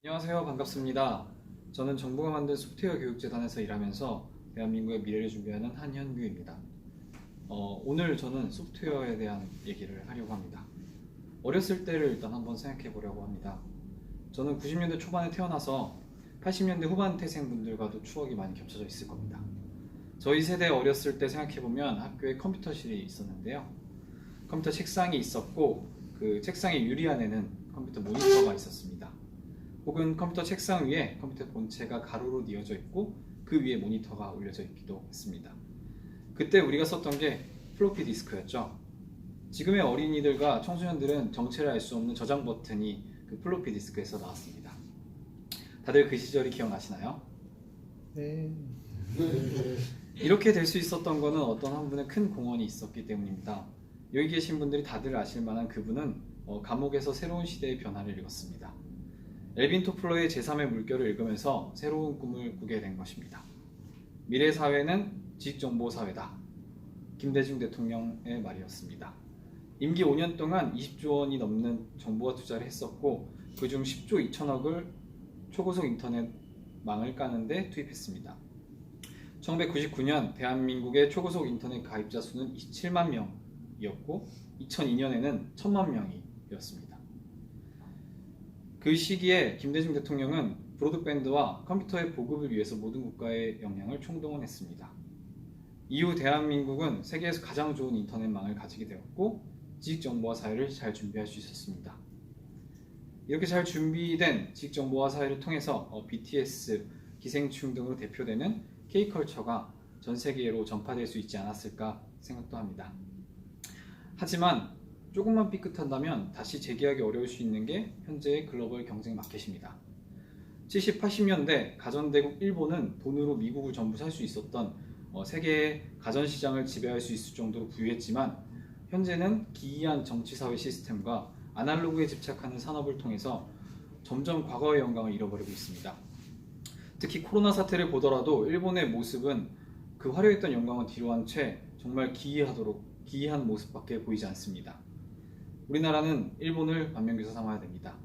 안녕하세요. 반갑습니다. 저는 정부가 만든 소프트웨어 교육재단에서 일하면서 대한민국의 미래를 준비하는 한현규입니다. 오늘 저는 소프트웨어에 대한 얘기를 하려고 합니다. 어렸을 때를 일단 한번 생각해 보려고 합니다. 저는 90년대 초반에 태어나서 80년대 후반 태생분들과도 추억이 많이 겹쳐져 있을 겁니다. 저희 세대 어렸을 때 생각해 보면 학교에 컴퓨터실이 있었는데요. 컴퓨터 책상이 있었고 그 책상의 유리 안에는 컴퓨터 모니터가 있었습니다. 혹은 컴퓨터 책상 위에 컴퓨터 본체가 가로로 뉘어져 있고 그 위에 모니터가 올려져 있기도 했습니다. 그때 우리가 썼던 게 플로피 디스크였죠. 지금의 어린이들과 청소년들은 정체를 알 수 없는 저장 버튼이 그 플로피 디스크에서 나왔습니다. 다들 그 시절이 기억나시나요? 네. 이렇게 될 수 있었던 거는 어떤 한 분의 큰 공헌이 있었기 때문입니다. 여기 계신 분들이 다들 아실 만한 그분은 감옥에서 새로운 시대의 변화를 읽었습니다. 엘빈 토플러의 제3의 물결을 읽으면서 새로운 꿈을 꾸게 된 것입니다. 미래 사회는 지식정보 사회다. 김대중 대통령의 말이었습니다. 임기 5년 동안 20조 원이 넘는 정부가 투자를 했었고 그중 10조 2천억을 초고속 인터넷망을 까는데 투입했습니다. 1999년 대한민국의 초고속 인터넷 가입자 수는 27만 명이었고 2002년에는 1000만 명이었습니다. 그 시기에 김대중 대통령은 브로드밴드와 컴퓨터의 보급을 위해서 모든 국가의 역량을 총동원했습니다. 이후 대한민국은 세계에서 가장 좋은 인터넷망을 가지게 되었고 지식정보화 사회를 잘 준비할 수 있었습니다. 이렇게 잘 준비된 지식정보화 사회를 통해서 BTS, 기생충 등으로 대표되는 K컬처가 전 세계로 전파될 수 있지 않았을까 생각도 합니다. 하지만 조금만 삐끗한다면 다시 재계약이 어려울 수 있는 게 현재의 글로벌 경쟁 마켓입니다. 70, 80년대 가전대국 일본은 돈으로 미국을 전부 살 수 있었던 세계의 가전시장을 지배할 수 있을 정도로 부유했지만 현재는 기이한 정치사회 시스템과 아날로그에 집착하는 산업을 통해서 점점 과거의 영광을 잃어버리고 있습니다. 특히 코로나 사태를 보더라도 일본의 모습은 그 화려했던 영광을 뒤로한 채 정말 기이한 모습밖에 보이지 않습니다. 우리나라는 일본을 반면교사 삼아야 됩니다.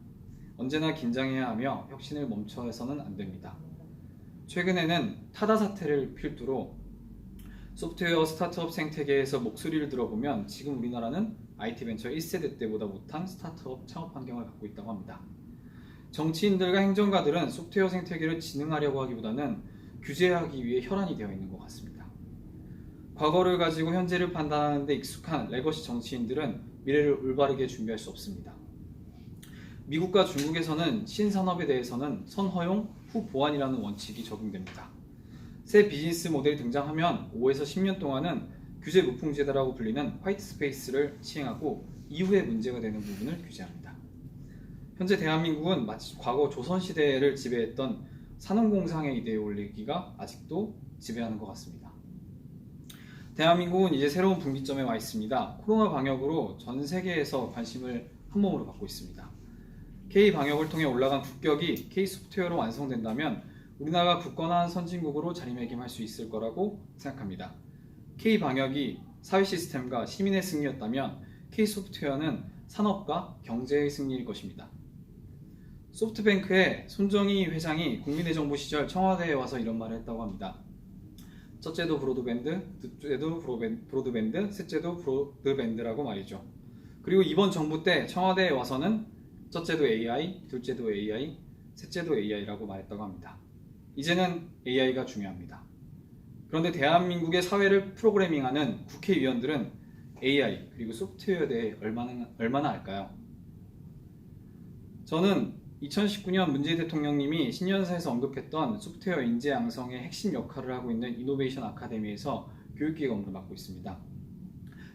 언제나 긴장해야 하며 혁신을 멈춰서는 안 됩니다. 최근에는 타다 사태를 필두로 소프트웨어 스타트업 생태계에서 목소리를 들어보면 지금 우리나라는 IT 벤처 1세대 때보다 못한 스타트업 창업 환경을 갖고 있다고 합니다. 정치인들과 행정가들은 소프트웨어 생태계를 진흥하려고 하기보다는 규제하기 위해 혈안이 되어 있는 것 같습니다. 과거를 가지고 현재를 판단하는 데 익숙한 레거시 정치인들은 미래를 올바르게 준비할 수 없습니다. 미국과 중국에서는 신산업에 대해서는 선허용, 후보완이라는 원칙이 적용됩니다. 새 비즈니스 모델이 등장하면 5에서 10년 동안은 규제 무풍지대라고 불리는 화이트 스페이스를 시행하고 이후에 문제가 되는 부분을 규제합니다. 현재 대한민국은 마치 과거 조선시대를 지배했던 산업공상의 이데올로기가 아직도 지배하는 것 같습니다. 대한민국은 이제 새로운 분기점에 와 있습니다. 코로나 방역으로 전 세계에서 관심을 한몸으로 받고 있습니다. K-방역을 통해 올라간 국격이 K-소프트웨어로 완성된다면 우리나라가 굳건한 선진국으로 자리매김할 수 있을 거라고 생각합니다. K-방역이 사회 시스템과 시민의 승리였다면 K-소프트웨어는 산업과 경제의 승리일 것입니다. 소프트뱅크의 손정희 회장이 국민의 정부 시절 청와대에 와서 이런 말을 했다고 합니다. 첫째도 브로드밴드, 둘째도 브로드밴드, 셋째도 브로드밴드라고 말이죠. 그리고 이번 정부 때 청와대에 와서는 첫째도 AI, 둘째도 AI, 셋째도 AI라고 말했다고 합니다. 이제는 AI가 중요합니다. 그런데 대한민국의 사회를 프로그래밍하는 국회의원들은 AI 그리고 소프트웨어에 대해 얼마나 알까요? 저는 2019년 문재인 대통령님이 신년사에서 언급했던 소프트웨어 인재 양성의 핵심 역할을 하고 있는 이노베이션 아카데미에서 교육기획 업무를 맡고 있습니다.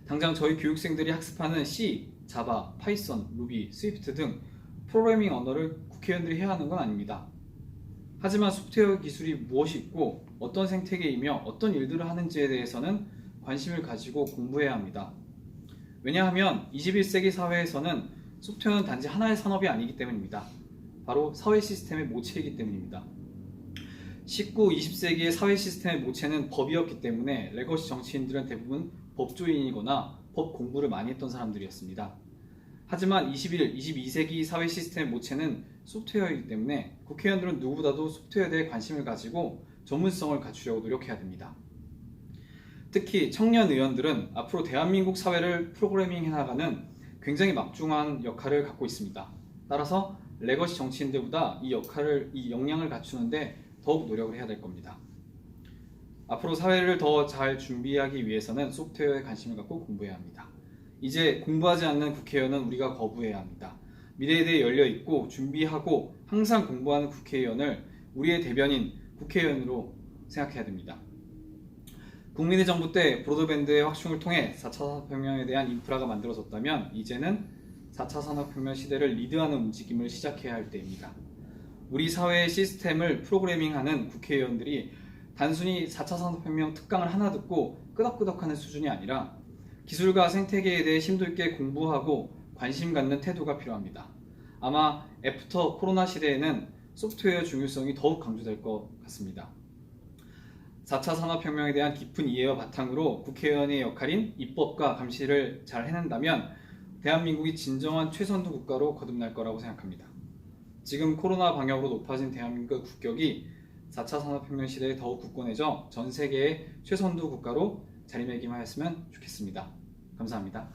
당장 저희 교육생들이 학습하는 C, 자바, 파이썬, 루비, 스위프트 등 프로그래밍 언어를 국회의원들이 해야 하는 건 아닙니다. 하지만 소프트웨어 기술이 무엇이 있고 어떤 생태계이며 어떤 일들을 하는지에 대해서는 관심을 가지고 공부해야 합니다. 왜냐하면 21세기 사회에서는 소프트웨어는 단지 하나의 산업이 아니기 때문입니다. 바로 사회 시스템의 모체이기 때문입니다. 19, 20세기의 사회 시스템의 모체는 법이었기 때문에 레거시 정치인들은 대부분 법조인이거나 법 공부를 많이 했던 사람들이었습니다. 하지만 21, 22세기 사회 시스템의 모체는 소프트웨어이기 때문에 국회의원들은 누구보다도 소프트웨어에 대해 관심을 가지고 전문성을 갖추려고 노력해야 됩니다. 특히 청년 의원들은 앞으로 대한민국 사회를 프로그래밍해 나가는 굉장히 막중한 역할을 갖고 있습니다. 따라서 레거시 정치인들보다 이 역량을 갖추는데 더욱 노력을 해야 될 겁니다. 앞으로 사회를 더 잘 준비하기 위해서는 소프트웨어에 관심을 갖고 공부해야 합니다. 이제 공부하지 않는 국회의원은 우리가 거부해야 합니다. 미래에 대해 열려있고 준비하고 항상 공부하는 국회의원을 우리의 대변인 국회의원으로 생각해야 됩니다. 국민의 정부 때 브로드밴드의 확충을 통해 4차 산업혁명에 대한 인프라가 만들어졌다면 이제는 4차 산업혁명 시대를 리드하는 움직임을 시작해야 할 때입니다. 우리 사회의 시스템을 프로그래밍하는 국회의원들이 단순히 4차 산업혁명 특강을 하나 듣고 끄덕끄덕하는 수준이 아니라 기술과 생태계에 대해 심도 있게 공부하고 관심 갖는 태도가 필요합니다. 아마 애프터 코로나 시대에는 소프트웨어 중요성이 더욱 강조될 것 같습니다. 4차 산업혁명에 대한 깊은 이해와 바탕으로 국회의원의 역할인 입법과 감시를 잘 해낸다면 대한민국이 진정한 최선두 국가로 거듭날 거라고 생각합니다. 지금 코로나 방역으로 높아진 대한민국의 국격이 4차 산업혁명 시대에 더욱 굳건해져 전 세계의 최선두 국가로 자리매김하였으면 좋겠습니다. 감사합니다.